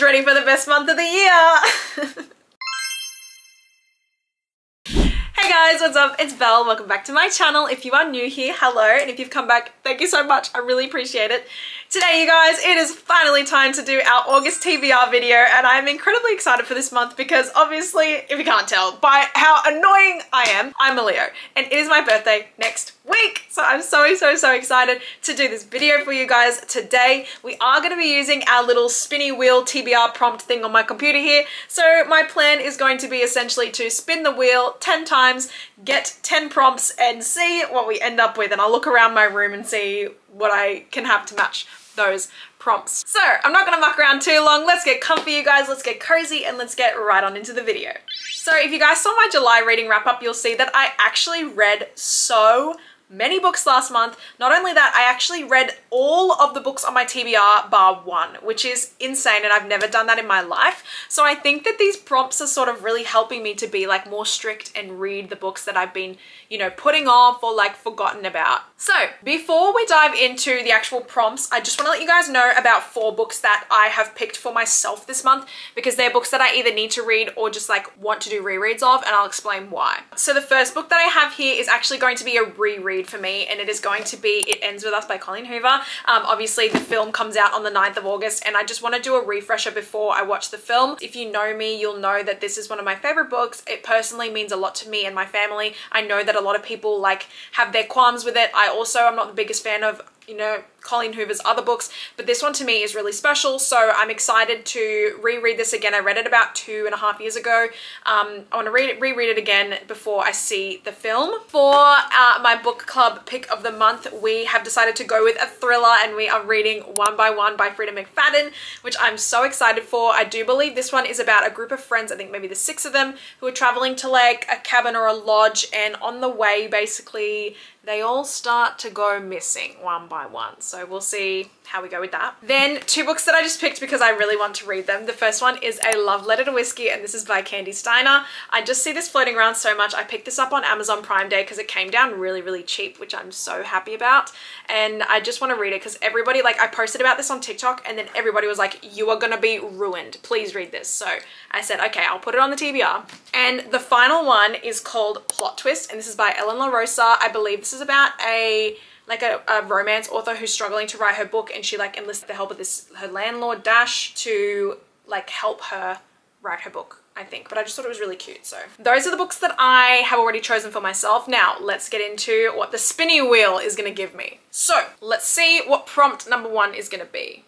ready for the best month of the year. Hey guys, what's up? It's Belle. Welcome back to my channel. If you are new here, hello, and if you've come back, thank you so much. I really appreciate it. Today, you guys, it is finally time to do our August TBR video, and I'm incredibly excited for this month because obviously, if you can't tell by how annoying I am, I'm a Leo, and it is my birthday next week. So I'm so excited to do this video for you guys today. We are going to be using our little spinny wheel TBR prompt thing on my computer here. So my plan is going to be essentially to spin the wheel 10 times, get 10 prompts, and see what we end up with. And I'll look around my room and see what I can have to match those prompts. So I'm not gonna muck around too long. Let's get comfy, you guys. Let's get cozy and let's get right on into the video. So if you guys saw my July reading wrap up, you'll see that I actually read so many books last month. Not only that, I actually read all of the books on my TBR bar one, which is insane, and I've never done that in my life. So I think that these prompts are sort of really helping me to be like more strict and read the books that I've been, you know, putting off or like forgotten about. So before we dive into the actual prompts, I just want to let you guys know about 4 books that I have picked for myself this month, because they're books that I either need to read or just like want to do rereads of, and I'll explain why. So the first book that I have here is actually going to be a reread for me, and it is going to be It Ends With Us by Colleen Hoover. Obviously the film comes out on the 9th of August, and I just want to do a refresher before I watch the film. If you know me, you'll know that this is one of my favorite books. It personally means a lot to me and my family. I know that a lot of people like have their qualms with it. I'm not the biggest fan of, you know, Colleen Hoover's other books, but this one to me is really special, so I'm excited to reread this again. I read it about 2.5 years ago. I want to reread it again before I see the film. For my book club pick of the month, we have decided to go with a thriller, and we are reading One by One by Frida McFadden, which I'm so excited for. I do believe this one is about a group of friends, I think maybe the 6 of them, who are traveling to like a cabin or a lodge, and on the way basically they all start to go missing one by one. So we'll see how we go with that. Then 2 books that I just picked because I really want to read them. The first one is A Love Letter to Whiskey, and this is by Candy Steiner. I just see this floating around so much. I picked this up on Amazon Prime Day because it came down really cheap, which I'm so happy about. And I just want to read it because everybody, like, I posted about this on TikTok, and then everybody was like, you are gonna be ruined. Please read this. So I said, okay, I'll put it on the TBR. And the final one is called Plot Twist, and this is by Ellen LaRosa. I believe this is about a romance author who's struggling to write her book, and she like enlisted the help of her landlord Dash to like help her write her book, I think. But I just thought it was really cute. So those are the books that I have already chosen for myself. Now let's get into what the spinny wheel is going to give me. So let's see what prompt number 1 is going to be.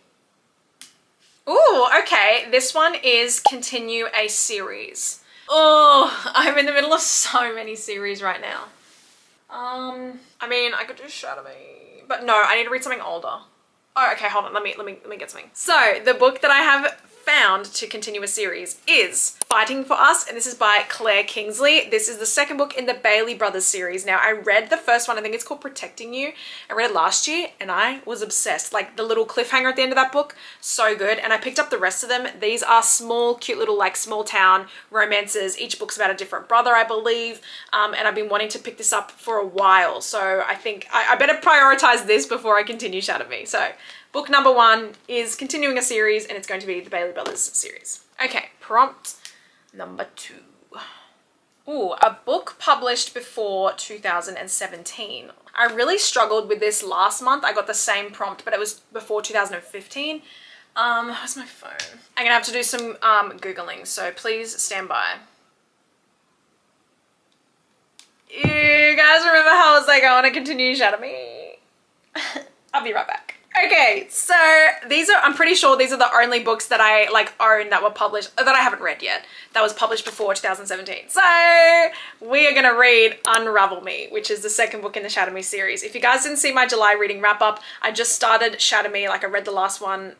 Ooh, okay, this one is continue a series. Oh, I'm in the middle of so many series right now. I mean, I could do Shadow Me, but no, I need to read something older. Oh, okay, hold on, let me get something. So the book that I have found to continue a series is Fighting for Us, and this is by Claire Kingsley. This is the 2nd book in the Bailey Brothers series. Now I read the first one, I think it's called Protecting You. I read it last year and I was obsessed. Like the little cliffhanger at the end of that book, so good. And I picked up the rest of them. These are small, cute little like small town romances. Each book's about a different brother, I believe. And I've been wanting to pick this up for a while. So I think I better prioritize this before I continue Shadow Me. So book number 1 is continuing a series, and it's going to be the Bailey Brothers series. Okay, prompt number 2. Ooh, a book published before 2017. I really struggled with this last month. I got the same prompt, but it was before 2015. Where's my phone? I'm gonna have to do some Googling, so please stand by. You guys remember how I was like, I want to continue Shadow Me? I'll be right back. Okay, so these are, I'm pretty sure these are the only books that I like own that were published, that I haven't read yet, that was published before 2017. So we are gonna read Unravel Me, which is the 2nd book in the Shadow Me series. If you guys didn't see my July reading wrap up, I just started Shadow Me, like I read the first one,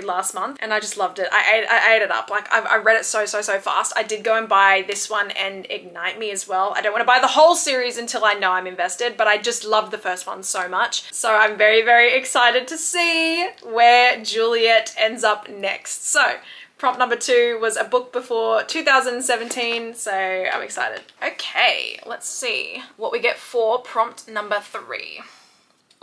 last month, and I just loved it. I ate it up. Like I read it so fast. I did go and buy this one and Ignite Me as well. I don't want to buy the whole series until I know I'm invested, but I just loved the first one so much. So I'm very excited to see where Juliet ends up next. So prompt number 2 was a book before 2017, so I'm excited. Okay, let's see what we get for prompt number 3.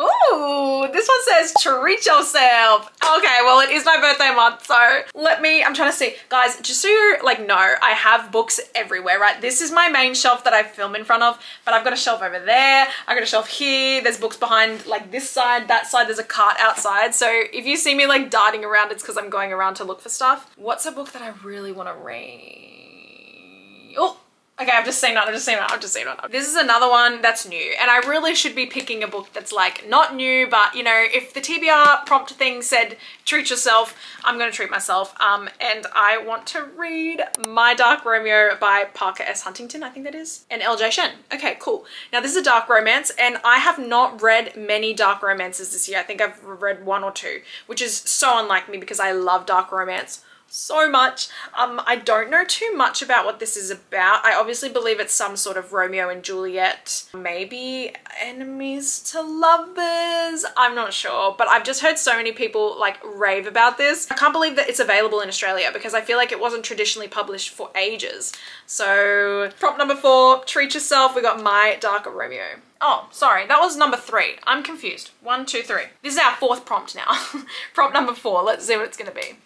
Ooh, this one says treat yourself. Okay, well it is my birthday month, so I'm trying to see. Guys, just so you like know, I have books everywhere, right? This is my main shelf that I film in front of, but I've got a shelf over there. I've got a shelf here. There's books behind like this side, that side. There's a cart outside. So if you see me like darting around, it's because I'm going around to look for stuff. What's a book that I really want to read? Oh. Okay, I've just seen one. This is another one that's new, and I really should be picking a book that's like not new, but you know, if the TBR prompt thing said treat yourself, I'm gonna treat myself. And I want to read My Dark Romeo by Parker S. Huntington, I think that is, and LJ Shen. Okay, cool. Now this is a dark romance, and I have not read many dark romances this year. I think I've read one or two, which is so unlike me because I love dark romance so much. I don't know too much about what this is about. I obviously believe it's some sort of Romeo and Juliet, maybe enemies to lovers. I'm not sure, but I've just heard so many people like rave about this. I can't believe that it's available in Australia because I feel like it wasn't traditionally published for ages. So prompt number 4, treat yourself. We got My Dark Romeo. Oh, sorry, that was number 3. I'm confused. 1, 2, 3. This is our 4th prompt now. Prompt number 4. Let's see what it's gonna be.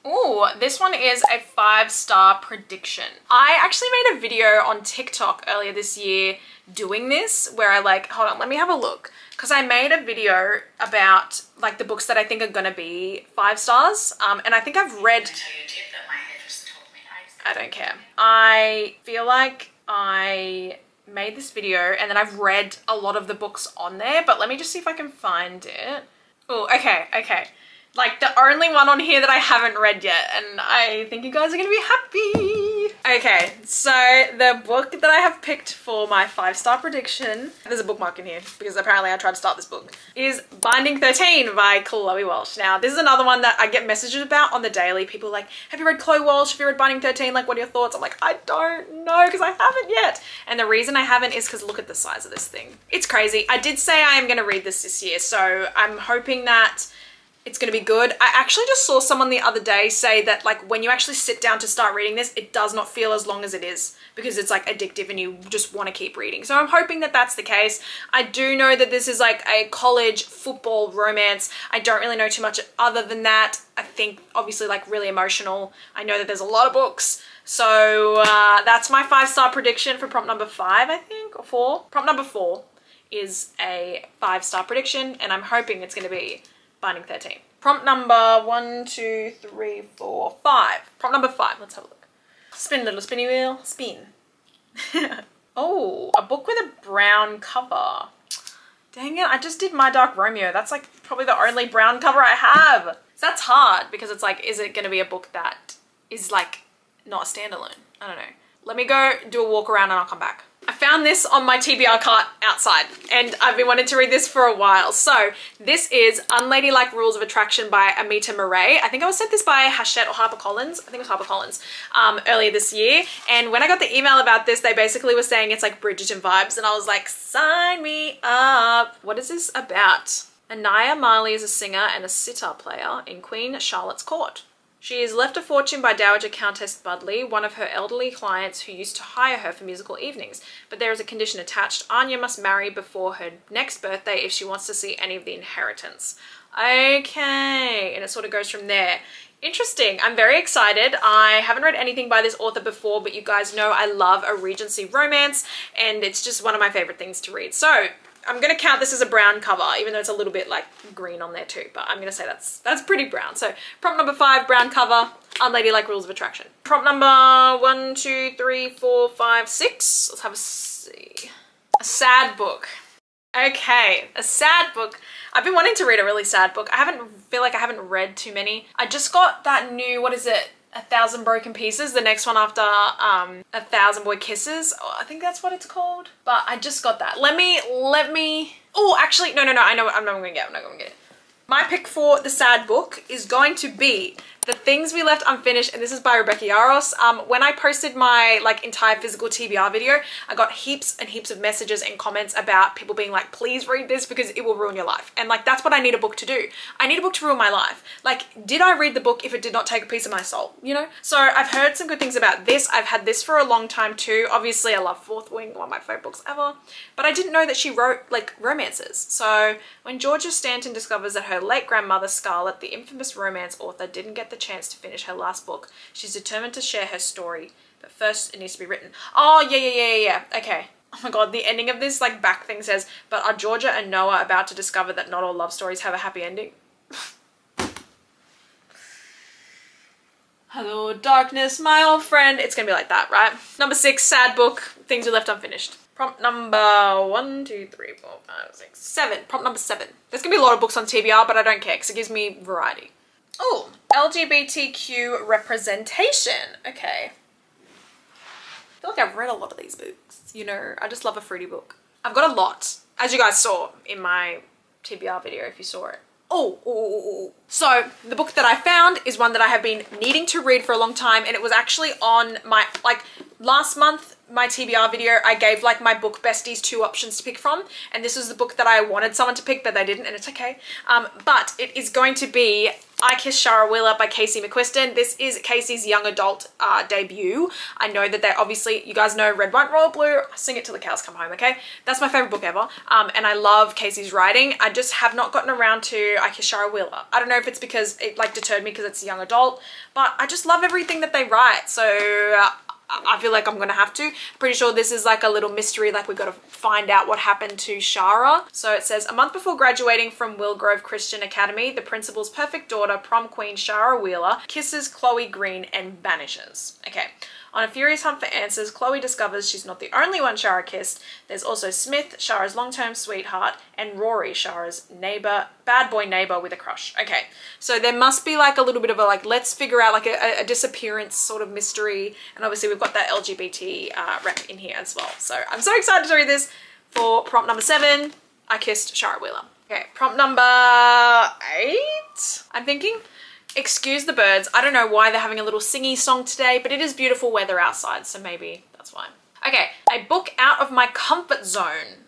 Ooh, this one is a 5-star prediction. I actually made a video on TikTok earlier this year doing this where I like, hold on, let me have a look. Because I made a video about like the books that I think are gonna be 5 stars. And I think I've read... I don't care. I feel like I made this video and then I've read a lot of the books on there, but let me just see if I can find it. Oh, okay. Like the only one on here that I haven't read yet, and I think you guys are gonna be happy. Okay, so the book that I have picked for my 5-star prediction, there's a bookmark in here because apparently I tried to start this book, is Binding 13 by Chloe Walsh. Now, this is another one that I get messages about on the daily. People are like, have you read Chloe Walsh? Have you read Binding 13? Like, what are your thoughts? I'm like, I don't know because I haven't yet. And the reason I haven't is because look at the size of this thing. It's crazy. I did say I am gonna read this year, so I'm hoping that it's gonna be good. I actually just saw someone the other day say that like when you actually sit down to start reading this, it does not feel as long as it is because it's like addictive and you just want to keep reading. So I'm hoping that that's the case. I do know that this is like a college football romance. I don't really know too much other than that. I think obviously like really emotional. I know that there's a lot of books. So that's my 5-star prediction for prompt number 5, I think, or 4. Prompt number 4 is a 5-star prediction and I'm hoping it's gonna be Binding 13. Prompt number 1, 2, 3, 4, 5. Prompt number 5. Let's have a look. Spin, little spinny wheel. Spin. Oh, a book with a brown cover. Dang it, I just did My Dark Romeo. That's like probably the only brown cover I have. So that's hard because it's like, is it going to be a book that is like not a standalone? I don't know. Let me go do a walk around and I'll come back. I found this on my TBR cart outside and I've been wanting to read this for a while. So this is Unladylike Rules of Attraction by Amita Murray. I think I was sent this by Hachette or HarperCollins. I think it was HarperCollins earlier this year. And when I got the email about this, they basically were saying it's like Bridgerton vibes and I was like, sign me up. What is this about? Anaya Marley is a singer and a sitar player in Queen Charlotte's court. She is left a fortune by Dowager Countess Budley, one of her elderly clients who used to hire her for musical evenings. But there is a condition attached. Anya must marry before her next birthday if she wants to see any of the inheritance. Okay, and it sort of goes from there. Interesting. I'm very excited. I haven't read anything by this author before, but you guys know I love a Regency romance, and it's just one of my favorite things to read. So I'm going to count this as a brown cover, even though it's a little bit like green on there too, but I'm going to say that's pretty brown. So prompt number 5, brown cover, Unladylike Rules of Attraction. Prompt number 1, 2, 3, 4, 5, 6. Let's have a see. A sad book. Okay, a sad book. I've been wanting to read a really sad book. Feel like I haven't read too many. I just got that new, what is it? 1,000 Broken Pieces, the next one after 1,000 Boy Kisses. Oh, I think that's what it's called. But I just got that. Let me, oh, actually, no, I know, I'm not gonna get it. My pick for the sad book is going to be The Things We Left Unfinished, and this is by Rebecca Yaros. When I posted my like entire physical TBR video, I got heaps and heaps of messages and comments about people being like, please read this because it will ruin your life. And like, that's what I need a book to do. I need a book to ruin my life. Like, did I read the book if it did not take a piece of my soul, you know? So I've heard some good things about this. I've had this for a long time too. Obviously I love Fourth Wing, one of my favorite books ever, but I didn't know that she wrote like romances. So when Georgia Stanton discovers that her late grandmother Scarlett, the infamous romance author, didn't get the chance to finish her last book, she's determined to share her story, but first it needs to be written. Oh yeah, okay. Oh my god, the ending of this like back thing says, but are Georgia and Noah about to discover that not all love stories have a happy ending? Hello darkness, my old friend. It's gonna be like that, right? Number 6, sad book, Things We Left Unfinished. Prompt number 1, 2, 3, 4, 5, 6, 7. Prompt number 7. There's gonna be a lot of books on TBR, but I don't care because it gives me variety. Oh, LGBTQ representation. Okay. I feel like I've read a lot of these books. You know, I just love a fruity book. I've got a lot, as you guys saw in my TBR video if you saw it. So the book that I found is one that I have been needing to read for a long time, and it was actually on my, like last month, my TBR video, I gave like my book besties 2 options to pick from, and this was the book that I wanted someone to pick, but they didn't, and it's okay. But it is going to be I Kissed Shara Wheeler by Casey McQuiston. This is Casey's young adult debut. I know that they obviously, you guys know Red, White, Royal Blue. I sing it till the cows come home, okay? That's my favorite book ever. And I love Casey's writing. I just have not gotten around to I Kissed Shara Wheeler. I don't know if it's because it like deterred me because it's a young adult, but I just love everything that they write. So I feel like I'm gonna have to. Pretty sure this is like a little mystery, like we've got to find out what happened to Shara. So it says, a month before graduating from Willgrove Christian Academy, the principal's perfect daughter, prom queen Shara Wheeler, kisses Chloe Green and vanishes. Okay. On a furious hunt for answers, Chloe discovers she's not the only one Shara kissed. There's also Smith, Shara's long-term sweetheart, and Rory, Shara's neighbor, bad boy neighbor with a crush. Okay, so there must be like a little bit of a like, let's figure out like a disappearance sort of mystery. And obviously we've got that LGBT rep in here as well. So I'm so excited to read this for prompt number 7, I Kissed Shara Wheeler. Okay, prompt number 8, I'm thinking. Excuse the birds. I don't know why they're having a little singy song today, but it is beautiful weather outside, so maybe that's why. Okay, a book out of my comfort zone.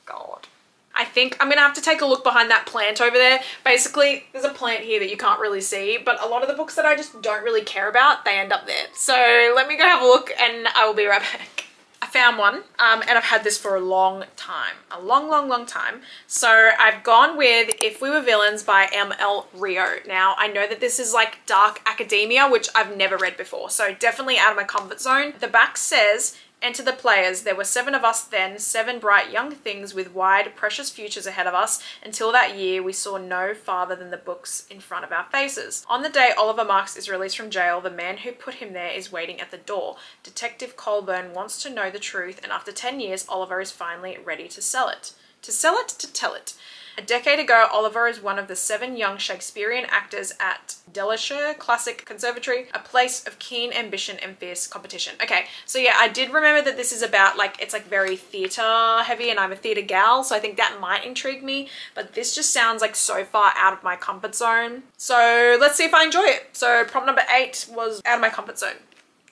God. I think I'm gonna have to take a look behind that plant over there. Basically, there's a plant here that you can't really see, but a lot of the books that I just don't really care about, they end up there. So let me go have a look and I will be right back. I found one and I've had this for a long time, a long time. So I've gone with If We Were Villains by M.L. Rio. Now I know that this is like dark academia, which I've never read before, so definitely out of my comfort zone. The back says, enter the players. There were 7 of us then, 7 bright young things with wide, precious futures ahead of us. Until that year, we saw no farther than the books in front of our faces. On the day Oliver Marks is released from jail, the man who put him there is waiting at the door. Detective Colburn wants to know the truth, and after 10 years, Oliver is finally ready to sell it. To sell it, to tell it. A decade ago, Oliver is one of the 7 young Shakespearean actors at Delashire Classic Conservatory, a place of keen ambition and fierce competition. Okay, so yeah, I did remember that this is about like, it's like very theatre heavy, and I'm a theatre gal, so I think that might intrigue me, but this just sounds like so far out of my comfort zone. So let's see if I enjoy it. So prompt number 8 was out of my comfort zone.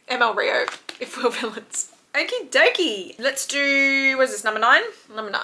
ML Rio, If We Were Villains. Okie dokie. Let's do, what is this, number 9? Number 9.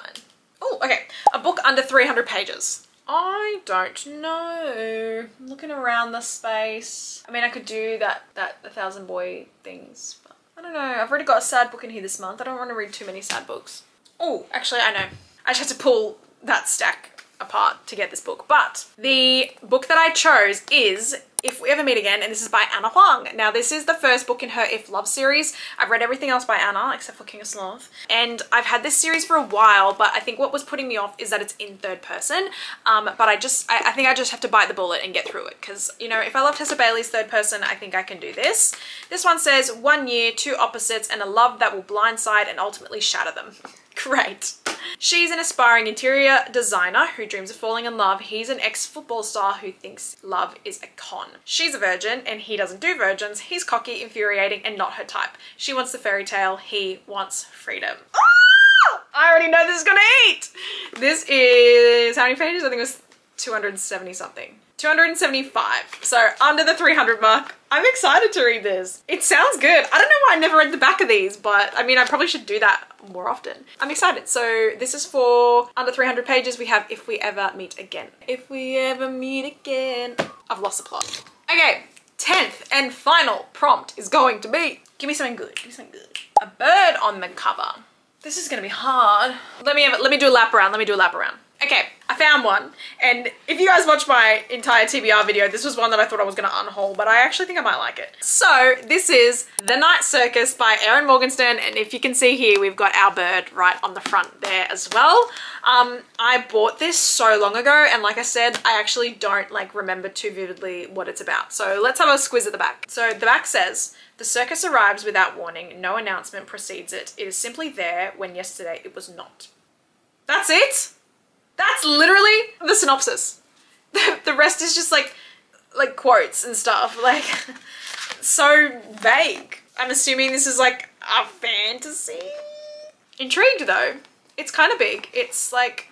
Oh, okay. A book under 300 pages. I don't know. I'm looking around the space. I mean, I could do that 1,000 Boy things, but I don't know. I've already got a sad book in here this month. I don't want to read too many sad books. Oh, actually, I know. I just had to pull that stack apart to get this book. But the book that I chose is If We Ever Meet Again, and this is by Anna Huang. Now, this is the first book in her If Love series. I've read everything else by Anna, except for King of Sloth. And I've had this series for a while, but I think what was putting me off is that it's in 3rd person. But I think I just have to bite the bullet and get through it. Because, you know, if I love Tessa Bailey's 3rd person, I think I can do this. This one says, 1 year, 2 opposites, and a love that will blindside and ultimately shatter them. Great. She's an aspiring interior designer who dreams of falling in love. He's an ex-football star who thinks love is a con. She's a virgin and he doesn't do virgins. He's cocky, infuriating, and not her type. She wants the fairy tale. He wants freedom. Oh! I already know this is gonna eat. This is, how many pages? I think it was 270 something. 275, so under the 300 mark. I'm excited to read this. It sounds good. I don't know why I never read the back of these, but I mean, I probably should do that more often. I'm excited. So this is for under 300 pages. We have If We Ever Meet Again. If we ever meet again. I've lost the plot. Okay, 10th and final prompt is going to be, give me something good, give me something good. A bird on the cover. This is gonna be hard. Let me do a lap around, let me do a lap around. Okay, I found one, and if you guys watched my entire TBR video, this was one that I thought I was gonna unhaul, but I actually think I might like it. So this is The Night Circus by Erin Morgenstern, and if you can see here, we've got our bird right on the front there as well. I bought this so long ago, and like I said, I actually don't like remember too vividly what it's about. So let's have a squiz at the back. So the back says, the circus arrives without warning, no announcement precedes it. It is simply there when yesterday it was not. That's it? That's literally the synopsis. The rest is just like quotes and stuff, like so vague. I'm assuming this is like a fantasy. Intrigued though. It's kind of big. It's like,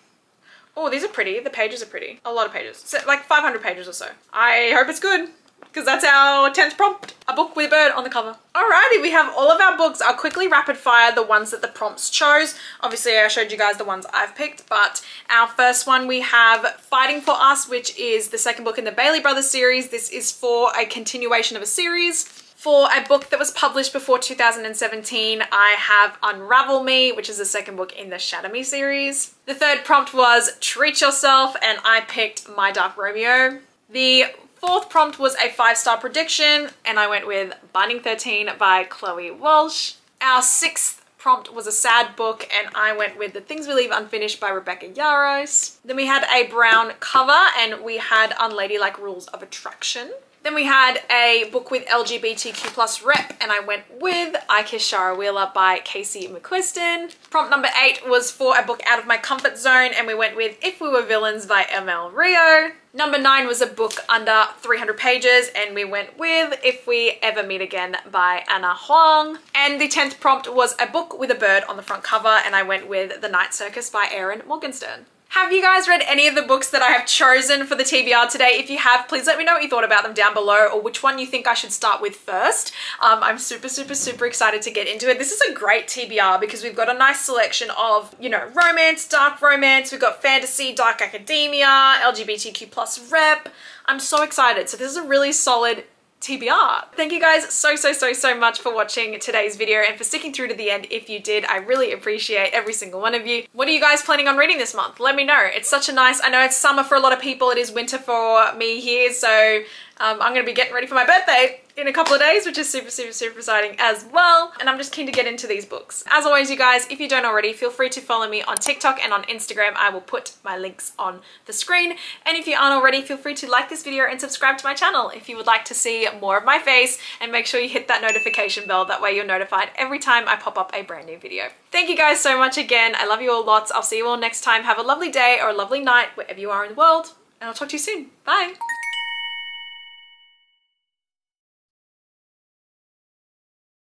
oh, these are pretty. The pages are pretty. A lot of pages. So like 500 pages or so. I hope it's good, because that's our 10th prompt. A book with a bird on the cover. Alrighty, we have all of our books. I'll quickly rapid fire the ones that the prompts chose. Obviously, I showed you guys the ones I've picked, but our first one we have Fighting for Us, which is the second book in the Bailey Brothers series. This is for a continuation of a series. For a book that was published before 2017, I have Unravel Me, which is the second book in the Shatter Me series. The third prompt was Treat Yourself, and I picked My Dark Romeo. The fourth prompt was a 5-star prediction, and I went with Binding 13 by Chloe Walsh. Our sixth prompt was a sad book, and I went with The Things We Leave Unfinished by Rebecca Yarros. Then we had a brown cover, and we had Unladylike Rules of Attraction. Then we had a book with LGBTQ+ rep, and I went with I Kiss Shara Wheeler by Casey McQuiston. Prompt number 8 was for a book out of my comfort zone, and we went with If We Were Villains by ML Rio. Number 9 was a book under 300 pages, and we went with If We Ever Meet Again by Anna Huang. And the 10th prompt was a book with a bird on the front cover, and I went with The Night Circus by Erin Morgenstern. Have you guys read any of the books that I have chosen for the TBR today? If you have, please let me know what you thought about them down below, or which one you think I should start with first. I'm super excited to get into it. This is a great TBR because we've got a nice selection of, you know, romance, dark romance, we've got fantasy, dark academia, LGBTQ+ rep. I'm so excited. So this is a really solid TBR. Thank you guys so much for watching today's video and for sticking through to the end. If you did, I really appreciate every single one of you. What are you guys planning on reading this month? Let me know. It's such a nice, I know it's summer for a lot of people, it is winter for me here, so I'm gonna be getting ready for my birthday in a couple of days, which is super exciting as well. And I'm just keen to get into these books. As always, you guys, if you don't already, feel free to follow me on TikTok and on Instagram. I will put my links on the screen. And if you aren't already, feel free to like this video and subscribe to my channel if you would like to see more of my face, and make sure you hit that notification bell. That way you're notified every time I pop up a brand new video. Thank you guys so much again. I love you all lots. I'll see you all next time. Have a lovely day or a lovely night wherever you are in the world, and I'll talk to you soon. Bye.